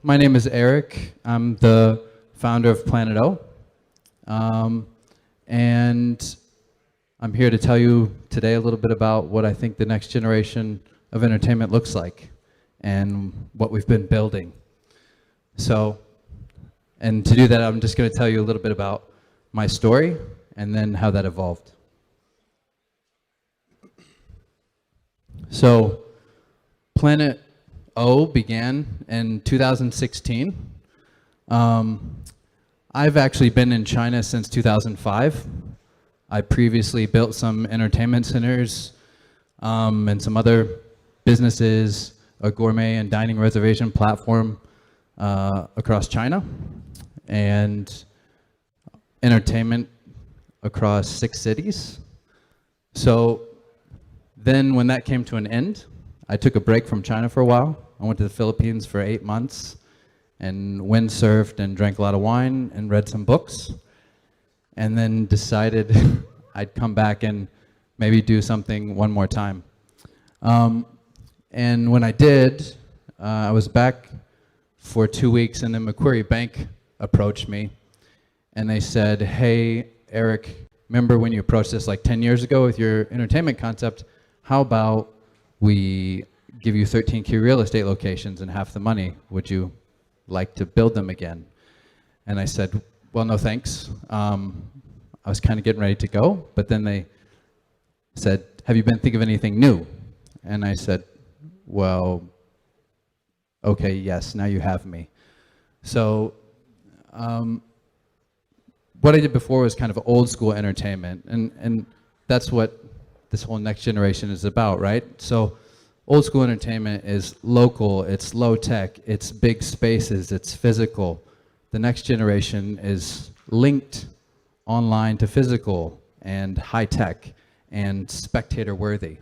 my name is Eric. I'm the founder of Planet O. And I'm here to tell you today a little bit about what I think the next generation of entertainment looks like and what we've been building. And to do that, I'm just going to tell you a little bit about my story and then how that evolved. So, Planet O began in 2016. I've actually been in China since 2005. I previously built some entertainment centers and some other businesses, a gourmet and dining reservation platform across China, and entertainment across 6 cities. So then when that came to an end, I took a break from China for a while. I went to the Philippines for 8 months and windsurfed and drank a lot of wine and read some books, and then decided I'd come back and maybe do something one more time. And when I did, I was back for 2 weeks, and then Macquarie Bank approached me, and they said, "Hey, Eric, remember when you approached us like 10 years ago with your entertainment concept? How about we give you 13 key real estate locations and half the money? Would you like to build them again?" And I said, "Well, no thanks." I was kind of getting ready to go, but then they said, "Have you been thinking of anything new?" And I said, "Well, okay, yes, now you have me." So what I did before was kind of old school entertainment, and that's what this whole next generation is about, right? So old school entertainment is local, it's low tech, it's big spaces, it's physical. The next generation is linked online to physical and high tech and spectator worthy,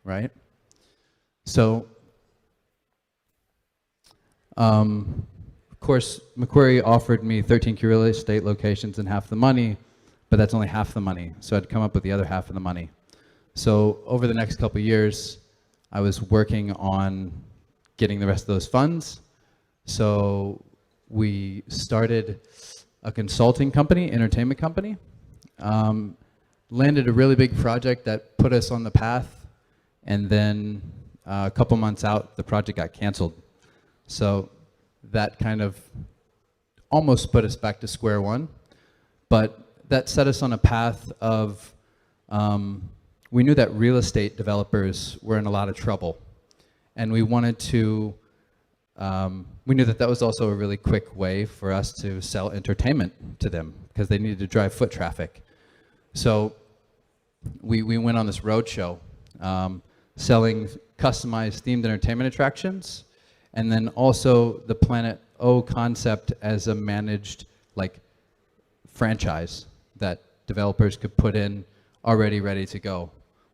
right? So, of course, Macquarie offered me 13 key real estate locations and half the money, but that's only half the money. So I'd come up with the other half of the money. So over the next couple of years, I was working on getting the rest of those funds. So we started a consulting company, entertainment company, landed a really big project that put us on the path, and then a couple months out, the project got canceled. So that kind of almost put us back to square one, but that set us on a path of, we knew that real estate developers were in a lot of trouble, and we wanted to, we knew that that was also a really quick way for us to sell entertainment to them because they needed to drive foot traffic. So we went on this roadshow selling customized themed entertainment attractions, and then also the Planet O concept as a managed like franchise that developers could put in already ready to go.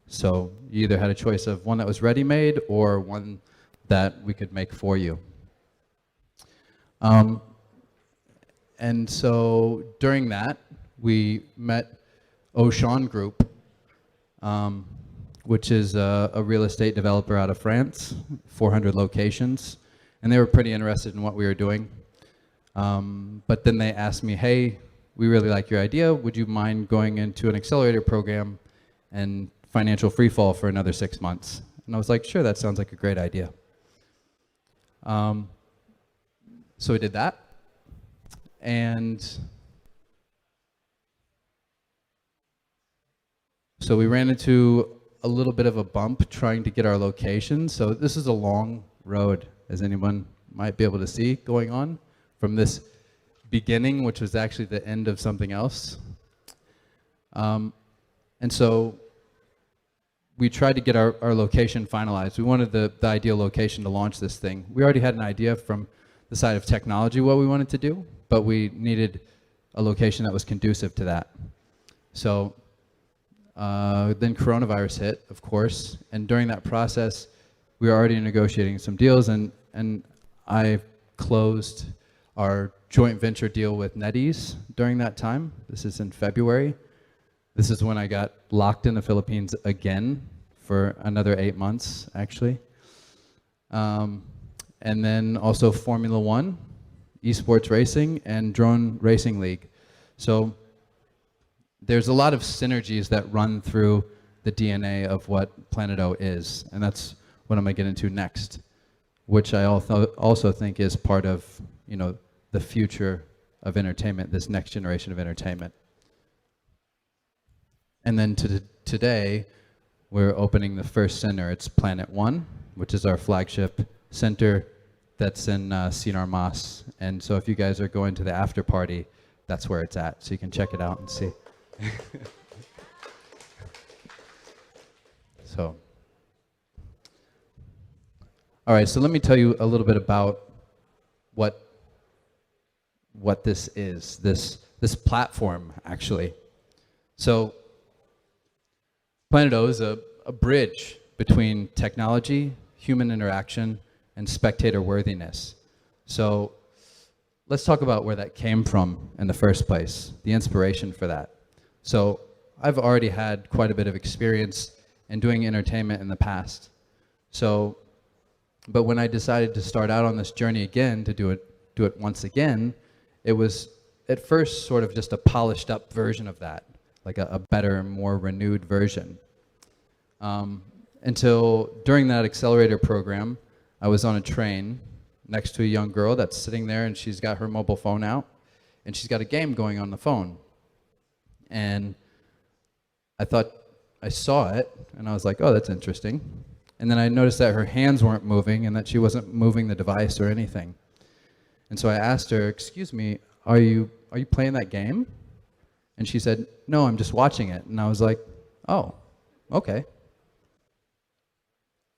So you either had a choice of one that was ready-made or one that we could make for you. And so during that, we met Auchan Group, which is a real estate developer out of France, 400 locations, and they were pretty interested in what we were doing. But then they asked me, "Hey, we really like your idea. Would you mind going into an accelerator program and financial free fall for another 6 months?" And I was like, "Sure, that sounds like a great idea." So we did that, and so we ran into a little bit of a bump trying to get our location. So this is a long road, as anyone might be able to see, going on from this beginning, which was actually the end of something else. And so we tried to get our location finalized. We wanted the ideal location to launch this thing. We already had an idea from the side of technology what we wanted to do, but we needed a location that was conducive to that. So then coronavirus hit, of course, and during that process, we were already negotiating some deals, and I closed our joint venture deal with NetEase during that time. This is in February. This is when I got locked in the Philippines again for another 8 months, actually. And then also Formula One. eSports racing, and drone racing league. So there's a lot of synergies that run through the DNA of what Planet O is, and that's what I'm going to get into next, which I also think is part of, the future of entertainment, this next generation of entertainment. And then today, we're opening the first center. It's Planet One, which is our flagship center that's in Sinar Mas. And so if you guys are going to the after party, that's where it's at. So you can check it out and see. So, all right, so let me tell you a little bit about what this is, this platform, actually. So Planet O is a bridge between technology, human interaction, and spectator worthiness. So let's talk about where that came from in the first place, the inspiration for that. So I've already had quite a bit of experience in doing entertainment in the past. But when I decided to start out on this journey again, to do it once again, it was at first sort of just a polished up version of that, like a better, more renewed version. Until during that accelerator program, I was on a train next to a young girl that's sitting there, and she's got her mobile phone out, and she's got a game going on the phone. And I saw it, and I was like, oh, that's interesting. And then I noticed that her hands weren't moving and that she wasn't moving the device or anything. And so I asked her, excuse me, are you playing that game? And she said, no, I'm just watching it. And I was like, oh, okay.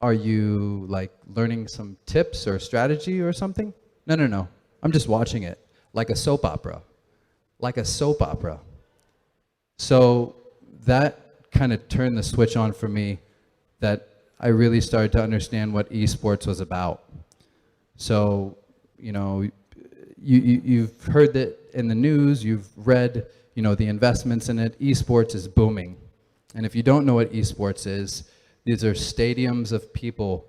Are you like learning some tips or strategy or something? No, I'm just watching it, like a soap opera. Like a soap opera. So that kind of turned the switch on for me, that I really started to understand what eSports was about. So, you've heard that in the news, you've read, the investments in it. eSports is booming. And if you don't know what eSports is, these are stadiums of people,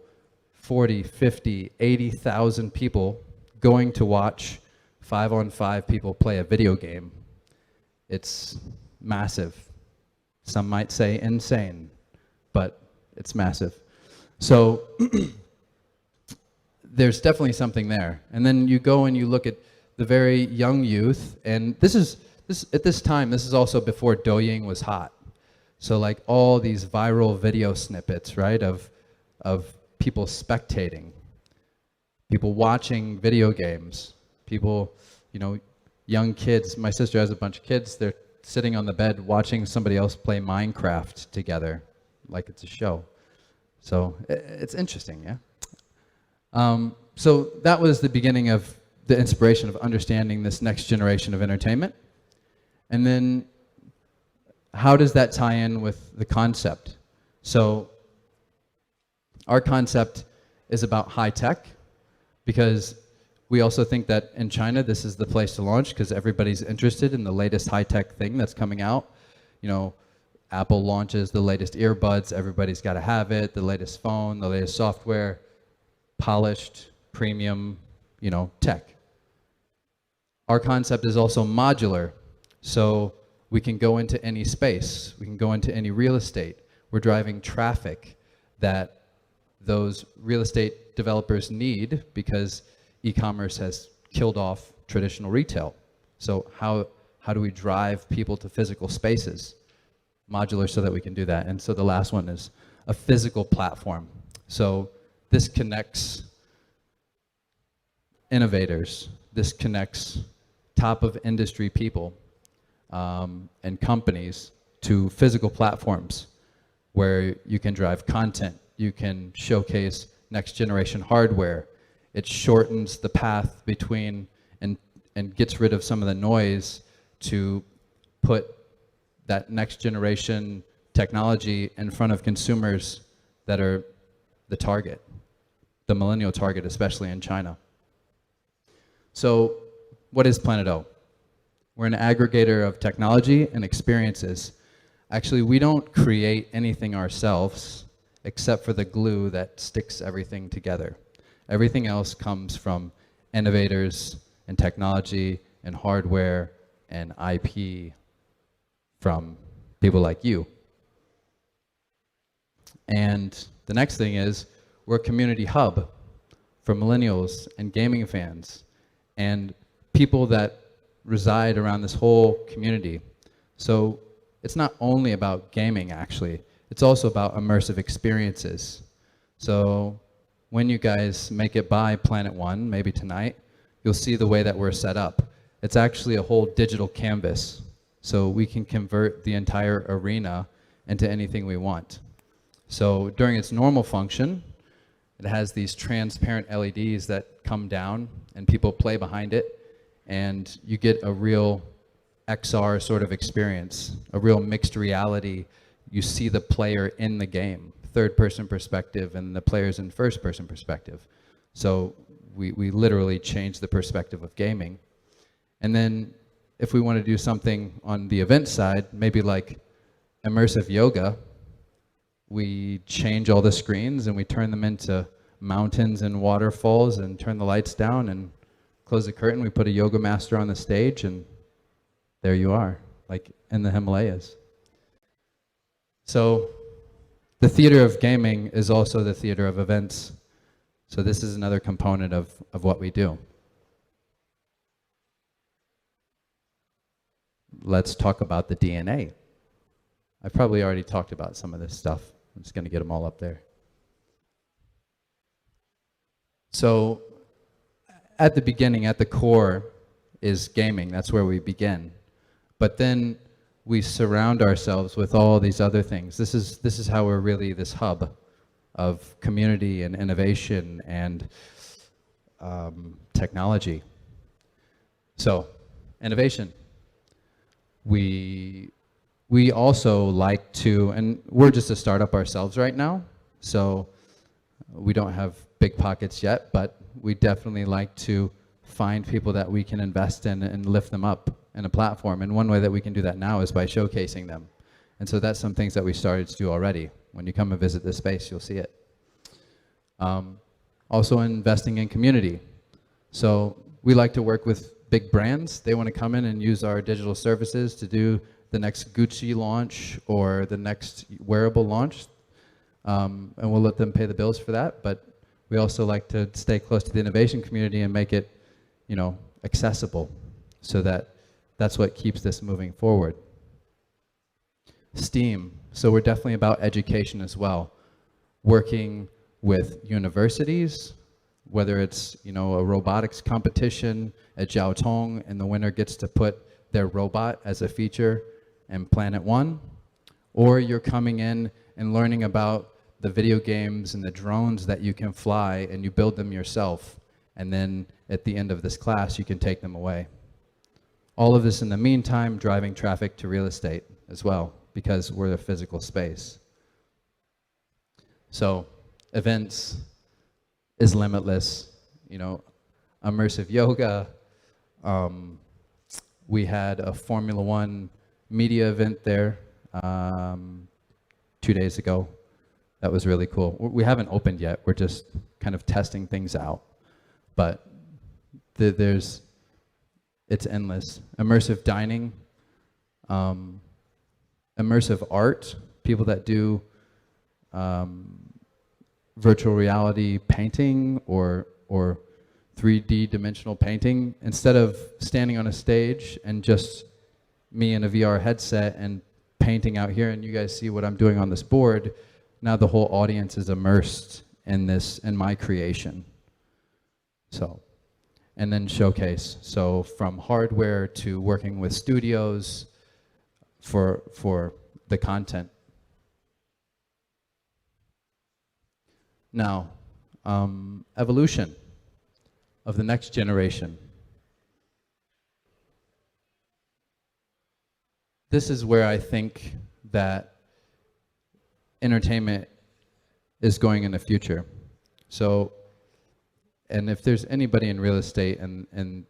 40, 50, 80,000 people going to watch 5-on-5 people play a video game. It's massive. Some might say insane, but it's massive. So there's definitely something there. And then you go and you look at the very young youth, and at this time, this is also before Douyin was hot. So like all these viral video snippets, right, of people spectating, people watching video games, people, young kids. My sister has a bunch of kids. They're sitting on the bed watching somebody else play Minecraft together, like it's a show. So it's interesting, yeah? So that was the beginning of the inspiration of understanding this next generation of entertainment. And then how does that tie in with the concept? So our concept is about high tech, because we also think that in China, this is the place to launch, because everybody's interested in the latest high-tech thing that's coming out. Apple launches the latest earbuds, everybody's got to have it, the latest phone, the latest software, polished, premium, tech. Our concept is also modular, so we can go into any space, we can go into any real estate. We're driving traffic that those real estate developers need, because e-commerce has killed off traditional retail. So how do we drive people to physical spaces? Modular, so that we can do that. And so the last one is a physical platform. So this connects innovators. This connects top of industry people and companies to physical platforms where you can drive content, you can showcase next generation hardware. It shortens the path between and gets rid of some of the noise to put that next generation technology in front of consumers that are the target, the millennial target, especially in China. So what is Planet O? We're an aggregator of technology and experiences. Actually, we don't create anything ourselves except for the glue that sticks everything together. Everything else comes from innovators and technology and hardware and IP from people like you. And the next thing is we're a community hub for millennials and gaming fans and people that reside around this whole community. So it's not only about gaming, actually. It's also about immersive experiences. So when you guys make it by Planet One, maybe tonight, you'll see the way that we're set up. It's actually a whole digital canvas. So we can convert the entire arena into anything we want. So during its normal function, it has these transparent LEDs that come down and people play behind it, and you get a real XR sort of experience, a real mixed reality. You see the player in the game, third-person perspective, and the player's in first-person perspective. So we literally change the perspective of gaming. And then if we want to do something on the event side, maybe like immersive yoga, we change all the screens and we turn them into mountains and waterfalls and turn the lights down and close the curtain. We put a yoga master on the stage and there you are, like in the Himalayas. So the theater of gaming is also the theater of events. So this is another component of what we do. Let's talk about the DNA. I've probably already talked about some of this stuff. I'm just going to get them all up there. So at the beginning, at the core, is gaming. That's where we begin. But then we surround ourselves with all these other things. This is how we're really this hub of community and innovation and technology. So, innovation. We also like to, and we're just a startup ourselves right now, so we don't have big pockets yet, but we definitely like to find people that we can invest in and lift them up in a platform. And one way that we can do that now is by showcasing them. And so that's some things that we started to do already. When you come and visit this space, you'll see it. Also investing in community. So we like to work with big brands. They want to come in and use our digital services to do the next Gucci launch or the next wearable launch. And we'll let them pay the bills for that. But we also like to stay close to the innovation community and make it, accessible, so that's what keeps this moving forward. STEAM. So we're definitely about education as well. Working with universities, whether it's a robotics competition at Jiaotong and the winner gets to put their robot as a feature in Planet One, or you're coming in and learning about the video games and the drones that you can fly and you build them yourself, and then at the end of this class you can take them away. All of this in the meantime driving traffic to real estate as well, because we're a physical space. So events is limitless. Immersive yoga. We had a Formula One media event there 2 days ago. That was really cool. We haven't opened yet. We're just kind of testing things out. But it's endless. Immersive dining, immersive art, people that do virtual reality painting or 3D dimensional painting. Instead of standing on a stage and just me in a VR headset and painting out here and you guys see what I'm doing on this board, now the whole audience is immersed in my creation. So, and then showcase. So from hardware to working with studios for the content. Now, evolution of the next generation. This is where I think that entertainment is going in the future. So, and if there's anybody in real estate and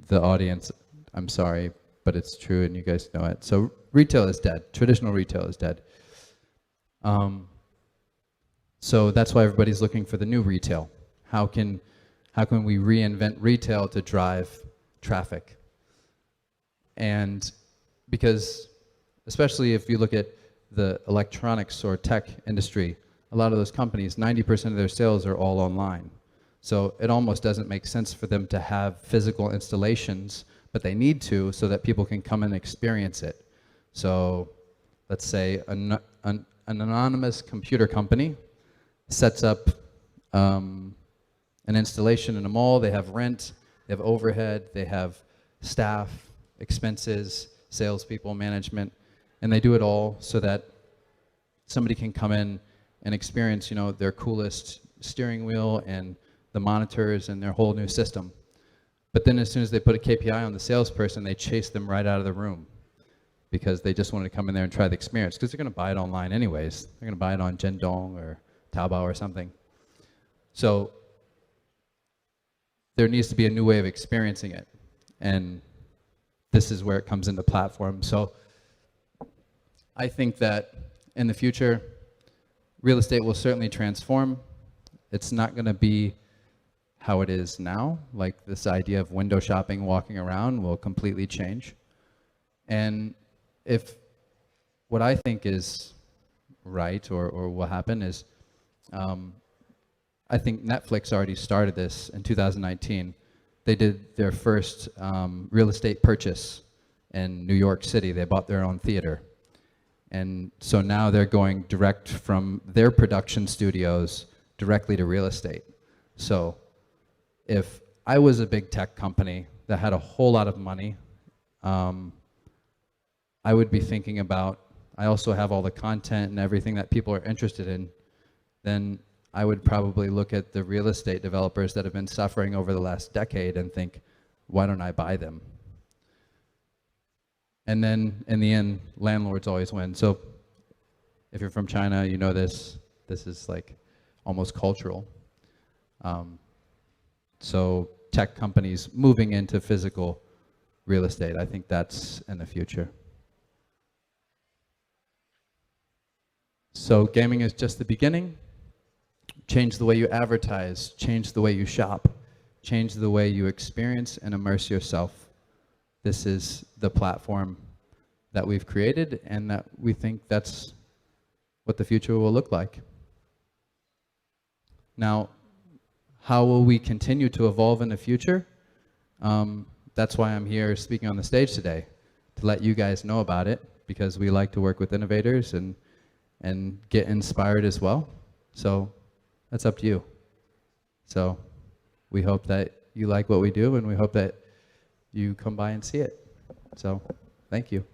the audience, I'm sorry, but it's true and you guys know it. So retail is dead. Traditional retail is dead. So that's why everybody's looking for the new retail. How can How can we reinvent retail to drive traffic? And because, especially if you look at the electronics or tech industry, a lot of those companies, 90% of their sales are all online. So it almost doesn't make sense for them to have physical installations, but they need to so that people can come and experience it. So let's say an anonymous computer company sets up an installation in a mall. They have rent, they have overhead, they have staff, expenses, salespeople, management, and they do it all so that somebody can come in and experience, you know, their coolest steering wheel and the monitors and their whole new system. But then as soon as they put a KPI on the salesperson, they chase them right out of the room because they just wanted to come in there and try the experience, because they're going to buy it online anyways. They're going to buy it on Jendong or Taobao or something. So there needs to be a new way of experiencing it, and this is where it comes into platform. So I think that in the future, real estate will certainly transform. It's not going to be how it is now. Like, this idea of window shopping, walking around, will completely change. And if what I think is right or will happen is, I think Netflix already started this in 2019. They did their first real estate purchase in New York City. They bought their own theater. And so now they're going direct from their production studios directly to real estate. So if I was a big tech company that had a whole lot of money, I would be thinking about, I also have all the content and everything that people are interested in, then I would probably look at the real estate developers that have been suffering over the last decade and think, why don't I buy them? And then in the end, landlords always win. So if you're from China, you know this. This is like almost cultural. So tech companies moving into physical real estate, I think that's in the future. So gaming is just the beginning. Change the way you advertise, change the way you shop, change the way you experience and immerse yourself. This is the platform that we've created, and that we think that's what the future will look like. Now, how will we continue to evolve in the future? That's why I'm here speaking on the stage today, to let you guys know about it, because we like to work with innovators and get inspired as well. So that's up to you. So we hope that you like what we do, and we hope that you come by and see it. So thank you.